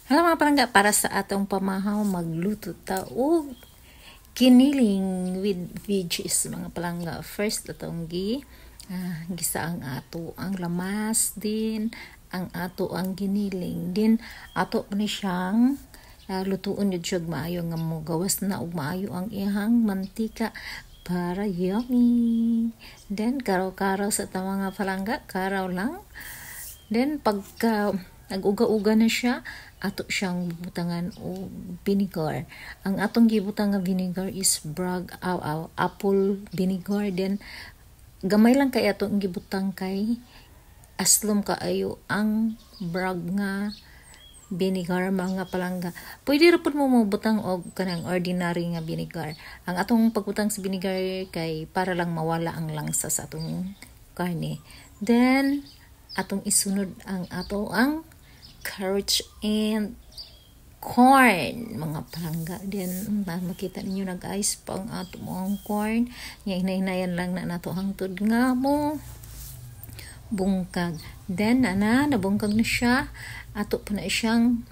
Alam mga palangga, para sa atong pamahaw, magluto ta og kiniling with veggies mga palangga. First atong gisa ang ato ang lamas, din ang ato ang giniling, din ato ni siyang lutuon yun siya maayo nga mo gawas na og maayo ang ihang mantika para yummy. Then karaw-karaw sa ta mga palangga, karaw lang. Then pagka nag-uga-uga na siya, ato siyang butangan o vinegar. Ang atong gibutang nga vinegar is apple vinegar. Then gamay lang kay atong gibutang kay aslom kaayo ang brag nga vinegar mga palangga. Pwede ra pud mo butang og kanang ordinary nga vinegar. Ang atong pagbutang sa vinegar kay para lang mawala ang langsa sa atong karne. Then atong isunod ang carrots and corn mga palangga. Then makita ninyo nag-ice pa ang ato ang corn. Hinay-hinayan lang na nato hangtod nga mo bungkag. Then nabungkag na siya, ato pa na siyang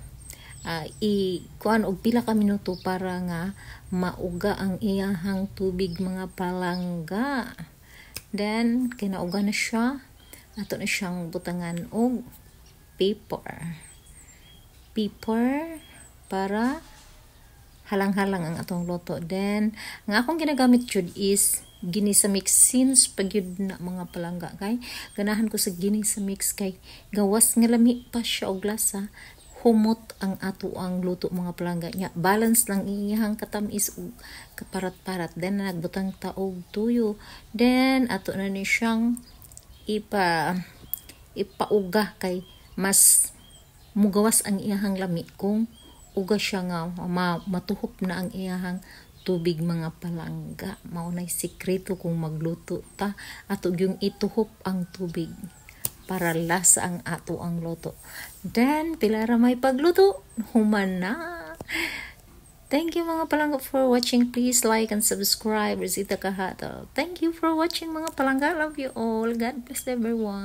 kuan og pila ka minuto para nga mauga ang iyahang tubig mga palangga. Then kinauga na siya, ato na siyang butangan og paper para halang-halang ang atong luto. Then nga akong ginagamit jud is gini sa mix, since pagyud na mga palangga kay ganahan ko sa gini sa mix kay gawas nga lami pa siya og lasa, humot ang ato ang luto mga palangga nya, balance lang iyang katamis ug kaparat-parat. Then nagbutang taog tuyo, then ato na ni siyang ipauga kay mas mugawas ang iyahang lami kung uga siya nga matuhop na ang iyahang tubig mga palangga. Mao nay sikreto kung magluto ta, ato yung ituhop ang tubig para lasa ang ato ang luto. Then pila ra may pagluto, human na. Thank you mga palangga for watching. Please like and subscribe. Rosita Kahato. Thank you for watching mga palangga. Love you all. God bless everyone.